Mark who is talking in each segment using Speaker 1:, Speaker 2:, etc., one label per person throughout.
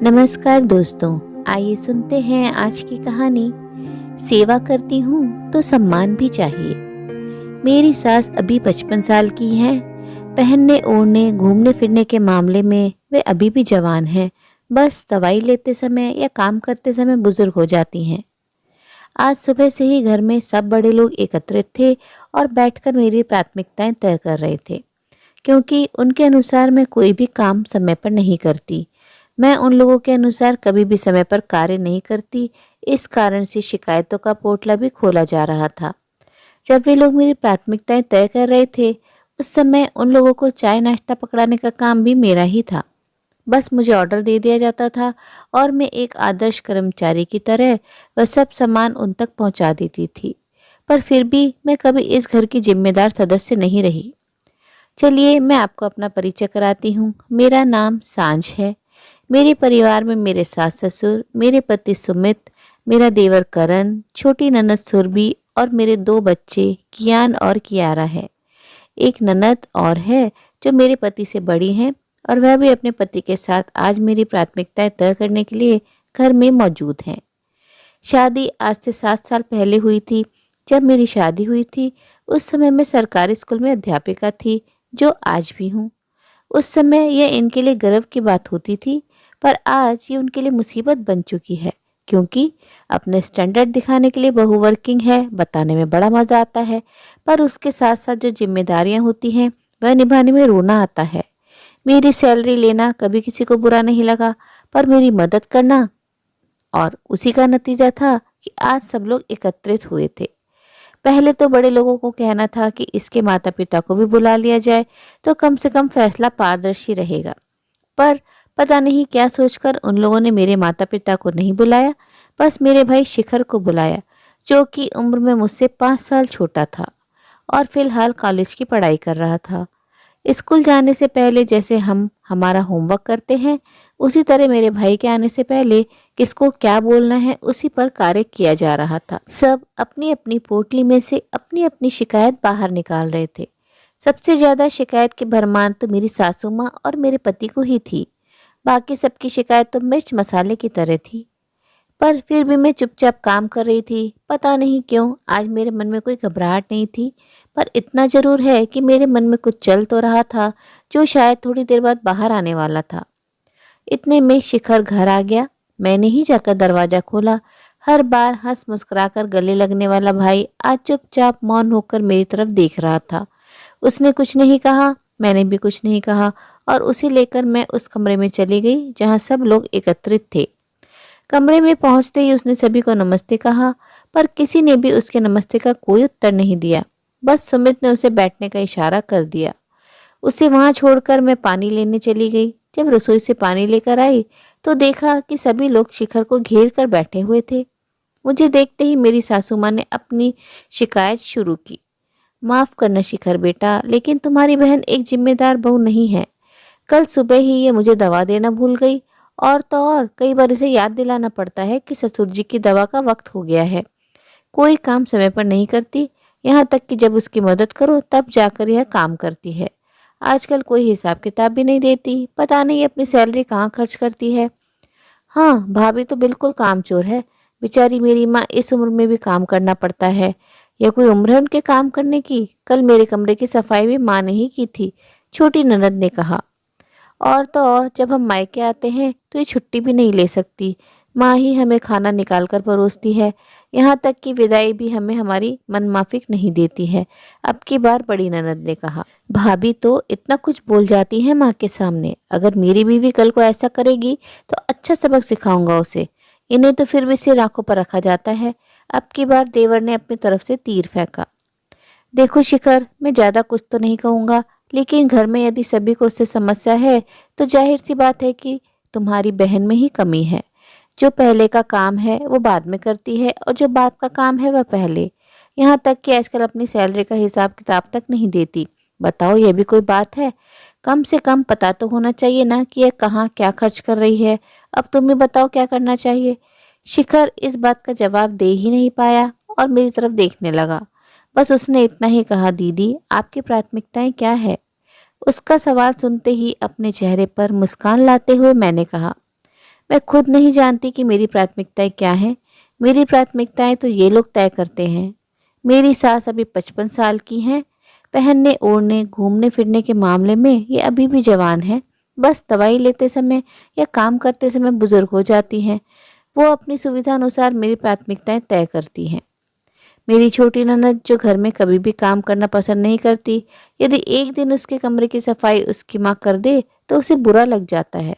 Speaker 1: नमस्कार दोस्तों, आइए सुनते हैं आज की कहानी। सेवा करती हूँ तो सम्मान भी चाहिए। मेरी सास अभी 55 साल की हैं। पहनने ओढ़ने घूमने फिरने के मामले में वे अभी भी जवान हैं। बस दवाई लेते समय या काम करते समय बुजुर्ग हो जाती हैं। आज सुबह से ही घर में सब बड़े लोग एकत्रित थे और बैठकर मेरी प्राथमिकताएं तय कर रहे थे, क्योंकि उनके अनुसार मैं कोई भी काम समय पर नहीं करती। मैं उन लोगों के अनुसार कभी भी समय पर कार्य नहीं करती। इस कारण से शिकायतों का पोटला भी खोला जा रहा था। जब वे लोग मेरी प्राथमिकताएं तय कर रहे थे, उस समय उन लोगों को चाय नाश्ता पकड़ाने का काम भी मेरा ही था। बस मुझे ऑर्डर दे दिया जाता था और मैं एक आदर्श कर्मचारी की तरह वह सब सामान उन तक पहुंचा देती थी। पर फिर भी मैं कभी इस घर की जिम्मेदार सदस्य नहीं रही। चलिए मैं आपको अपना परिचय कराती हूँ। मेरा नाम सांझ है। मेरे परिवार में मेरे सास ससुर, मेरे पति सुमित, मेरा देवर करण, छोटी ननद सुरभि और मेरे 2 बच्चे कियान और कियारा है। एक ननद और है जो मेरे पति से बड़ी हैं और वह भी अपने पति के साथ आज मेरी प्राथमिकताएं तय करने के लिए घर में मौजूद हैं। शादी आज से 7 साल पहले हुई थी। जब मेरी शादी हुई थी उस समय मैं सरकारी स्कूल में अध्यापिका थी, जो आज भी हूँ। उस समय यह इनके लिए गर्व की बात होती थी, पर आज ये उनके लिए मुसीबत बन चुकी है, क्योंकि अपने स्टैंडर्ड दिखाने के लिए बहू वर्किंग है बताने में बड़ा मजा आता है, पर उसके साथ साथ जो जिम्मेदारियां होती हैं वह निभाने में रोना आता है। मेरी सैलरी लेना कभी किसी को बुरा नहीं लगा, पर मेरी मदद करना, और उसी का नतीजा था कि आज सब लोग एकत्रित हुए थे। पहले तो बड़े लोगों को कहना था कि इसके माता पिता को भी बुला लिया जाए तो कम से कम फैसला पारदर्शी रहेगा, पर पता नहीं क्या सोचकर उन लोगों ने मेरे माता पिता को नहीं बुलाया। बस मेरे भाई शिखर को बुलाया, जो कि उम्र में मुझसे 5 साल छोटा था और फिलहाल कॉलेज की पढ़ाई कर रहा था। स्कूल जाने से पहले जैसे हम हमारा होमवर्क करते हैं, उसी तरह मेरे भाई के आने से पहले किसको क्या बोलना है उसी पर कार्य किया जा रहा था। सब अपनी अपनी पोटली में से अपनी अपनी शिकायत बाहर निकाल रहे थे। सबसे ज्यादा शिकायत की भरमार तो मेरी सासू माँ और मेरे पति को ही थी। बाकी सबकी शिकायत तो मिर्च मसाले की तरह थी। पर फिर भी मैं चुपचाप काम कर रही थी। पता नहीं क्यों आज मेरे मन में कोई घबराहट नहीं थी, पर इतना जरूर है कि मेरे मन में कुछ चल तो रहा था, जो शायद थोड़ी देर बाद बाहर आने वाला था। इतने में शिखर घर आ गया। मैंने ही जाकर दरवाजा खोला। हर बार हंस मुस्कुराकर गले लगने वाला भाई आज चुपचाप मौन होकर मेरी तरफ देख रहा था। उसने कुछ नहीं कहा, मैंने भी कुछ नहीं कहा, और उसे लेकर मैं उस कमरे में चली गई जहां सब लोग एकत्रित थे। कमरे में पहुंचते ही उसने सभी को नमस्ते कहा, पर किसी ने भी उसके नमस्ते का कोई उत्तर नहीं दिया। बस सुमित ने उसे बैठने का इशारा कर दिया। उसे वहां छोड़कर मैं पानी लेने चली गई। जब रसोई से पानी लेकर आई तो देखा कि सभी लोग शिखर को घेर कर बैठे हुए थे। मुझे देखते ही मेरी सासू माँ ने अपनी शिकायत शुरू की। माफ करना शिखर बेटा, लेकिन तुम्हारी बहन एक जिम्मेदार बहू नहीं है। कल सुबह ही ये मुझे दवा देना भूल गई, और तो और कई बार इसे याद दिलाना पड़ता है कि ससुर जी की दवा का वक्त हो गया है। कोई काम समय पर नहीं करती, यहाँ तक कि जब उसकी मदद करो तब जाकर यह काम करती है। आजकल कोई हिसाब किताब भी नहीं देती। पता नहीं अपनी सैलरी कहाँ खर्च करती है। हाँ, भाभी तो बिल्कुल कामचोर है। बेचारी मेरी माँ इस उम्र में भी काम करना पड़ता है। यह कोई उम्र है उनके काम करने की? कल मेरे कमरे की सफाई भी माँ ने ही की थी, छोटी ननद ने कहा। और तो और जब हम मायके आते हैं तो ये छुट्टी भी नहीं ले सकती। माँ ही हमें खाना निकाल कर परोसती है। यहाँ तक कि विदाई भी हमें हमारी मनमाफिक नहीं देती है। अब की बार बड़ी ननद ने कहा। भाभी तो इतना कुछ बोल जाती है माँ के सामने। अगर मेरी बीवी कल को ऐसा करेगी तो अच्छा सबक सिखाऊंगा उसे। इन्हें तो फिर भी सिर आंखों पर रखा जाता है। अब की बार देवर ने अपनी तरफ से तीर फेंका। देखो शिखर, मैं ज्यादा कुछ तो नहीं कहूंगा, लेकिन घर में यदि सभी को उससे समस्या है तो जाहिर सी बात है कि तुम्हारी बहन में ही कमी है। जो पहले का काम है वो बाद में करती है, और जो बाद का काम है वह पहले। यहाँ तक कि आजकल अपनी सैलरी का हिसाब किताब तक नहीं देती। बताओ, यह भी कोई बात है? कम से कम पता तो होना चाहिए ना कि यह कहाँ क्या खर्च कर रही है। अब तुम ही बताओ क्या करना चाहिए। शिखर इस बात का जवाब दे ही नहीं पाया और मेरी तरफ देखने लगा। बस उसने इतना ही कहा, दीदी आपकी प्राथमिकताएं क्या है? उसका सवाल सुनते ही अपने चेहरे पर मुस्कान लाते हुए मैंने कहा, मैं खुद नहीं जानती कि मेरी प्राथमिकताएं क्या हैं। मेरी प्राथमिकताएं तो ये लोग तय करते हैं। मेरी सास अभी 55 साल की हैं। पहनने ओढ़ने घूमने फिरने के मामले में ये अभी भी जवान है। बस दवाई लेते समय या काम करते समय बुजुर्ग हो जाती हैं। वो अपनी सुविधा अनुसार मेरी प्राथमिकताएं तय करती हैं। मेरी छोटी ननद जो घर में कभी भी काम करना पसंद नहीं करती, यदि एक दिन उसके कमरे की सफाई उसकी माँ कर दे तो उसे बुरा लग जाता है।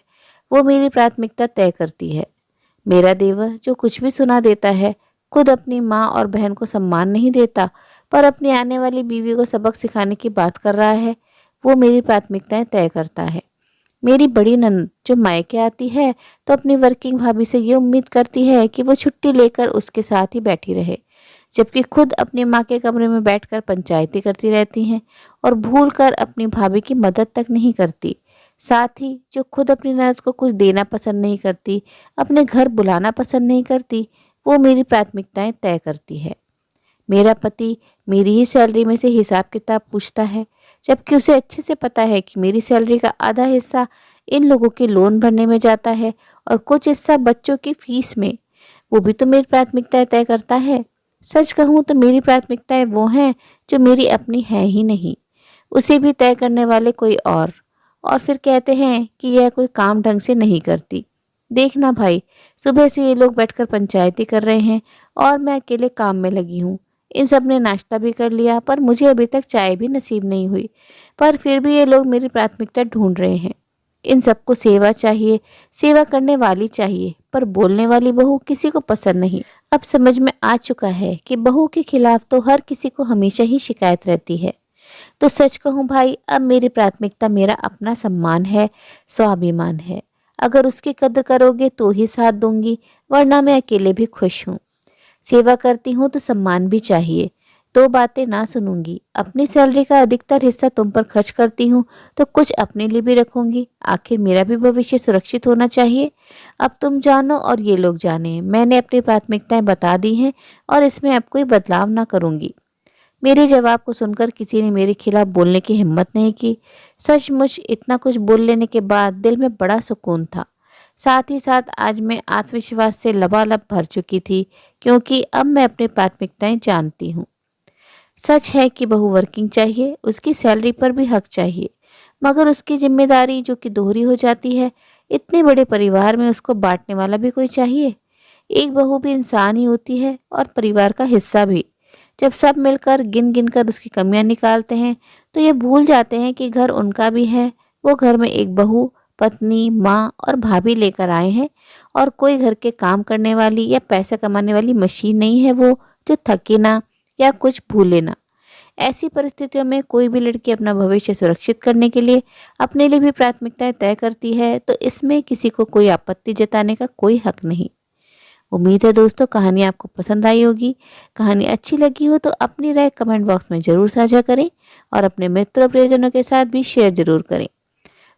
Speaker 1: वो मेरी प्राथमिकता तय करती है। मेरा देवर जो कुछ भी सुना देता है, खुद अपनी माँ और बहन को सम्मान नहीं देता, पर अपनी आने वाली बीवी को सबक सिखाने की बात कर रहा है, वो मेरी प्राथमिकताएं तय करता है। मेरी बड़ी ननद जो मायके आती है तो अपनी वर्किंग भाभी से ये उम्मीद करती है कि वो छुट्टी लेकर उसके साथ ही बैठी रहे, जबकि खुद अपनी माँ के कमरे में बैठकर पंचायती करती रहती हैं और भूलकर अपनी भाभी की मदद तक नहीं करती। साथ ही जो खुद अपनी ननद को कुछ देना पसंद नहीं करती, अपने घर बुलाना पसंद नहीं करती, वो मेरी प्राथमिकताएं तय करती है। मेरा पति मेरी ही सैलरी में से हिसाब किताब पूछता है, जबकि उसे अच्छे से पता है कि मेरी सैलरी का आधा हिस्सा इन लोगों के लोन भरने में जाता है और कुछ हिस्सा बच्चों की फीस में। वो भी तो मेरी प्राथमिकताएं तय करता है। सच कहूँ तो मेरी प्राथमिकताएं वो हैं जो मेरी अपनी है ही नहीं, उसे भी तय करने वाले कोई और फिर कहते हैं कि यह कोई काम ढंग से नहीं करती। देखना भाई, सुबह से ये लोग बैठकर पंचायती कर रहे हैं और मैं अकेले काम में लगी हूँ। इन सब ने नाश्ता भी कर लिया, पर मुझे अभी तक चाय भी नसीब नहीं हुई। पर फिर भी ये लोग मेरी प्राथमिकता ढूंढ रहे हैं। इन सबको सेवा चाहिए, सेवा करने वाली चाहिए, पर बोलने वाली बहू किसी को पसंद नहीं। अब समझ में आ चुका है कि बहू के खिलाफ तो हर किसी को हमेशा ही शिकायत रहती है। तो सच कहूँ भाई, अब मेरी प्राथमिकता मेरा अपना सम्मान है, स्वाभिमान है। अगर उसकी कद्र करोगे तो ही साथ दूंगी, वरना मैं अकेले भी खुश हूँ। सेवा करती हूँ तो सम्मान भी चाहिए। दो बातें ना सुनूंगी। अपनी सैलरी का अधिकतर हिस्सा तुम पर खर्च करती हूँ तो कुछ अपने लिए भी रखूंगी। आखिर मेरा भी भविष्य सुरक्षित होना चाहिए। अब तुम जानो और ये लोग जाने, मैंने अपनी प्राथमिकताएं बता दी हैं और इसमें अब कोई बदलाव ना करूंगी। मेरे जवाब को सुनकर किसी ने मेरे खिलाफ बोलने की हिम्मत नहीं की। सचमुच इतना कुछ बोल लेने के बाद दिल में बड़ा सुकून था। साथ ही साथ आज मैं आत्मविश्वास से लबालब भर चुकी थी, क्योंकि अब मैं अपनी प्राथमिकताएं जानती हूँ। सच है कि बहू वर्किंग चाहिए, उसकी सैलरी पर भी हक चाहिए, मगर उसकी जिम्मेदारी जो कि दोहरी हो जाती है। इतने बड़े परिवार में उसको बांटने वाला भी कोई चाहिए। एक बहू भी इंसान ही होती है और परिवार का हिस्सा भी। जब सब मिलकर गिन गिन कर उसकी कमियां निकालते हैं तो ये भूल जाते हैं कि घर उनका भी है। वो घर में एक बहू, पत्नी, माँ और भाभी लेकर आए हैं और कोई घर के काम करने वाली या पैसा कमाने वाली मशीन नहीं है वो, जो थके ना या कुछ भूले ना। ऐसी परिस्थितियों में कोई भी लड़की अपना भविष्य सुरक्षित करने के लिए अपने लिए भी प्राथमिकताएं तय करती है, तो इसमें किसी को कोई आपत्ति जताने का कोई हक नहीं। उम्मीद है दोस्तों कहानी आपको पसंद आई होगी। कहानी अच्छी लगी हो तो अपनी राय कमेंट बॉक्स में ज़रूर साझा करें और अपने मित्रों प्रियजनों के साथ भी शेयर जरूर करें।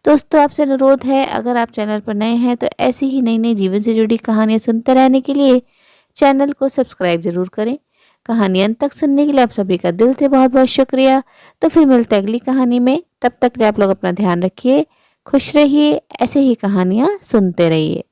Speaker 1: दोस्तों आपसे अनुरोध है, अगर आप चैनल पर नए हैं तो ऐसी ही नई नई जीवन से जुड़ी कहानियाँ सुनते रहने के लिए चैनल को सब्सक्राइब जरूर करें। कहानी अंत तक सुनने के लिए आप सभी का दिल से बहुत बहुत शुक्रिया। तो फिर मिलते हैं अगली कहानी में। तब तक आप लोग अपना ध्यान रखिए, खुश रहिए, ऐसे ही कहानियाँ सुनते रहिए।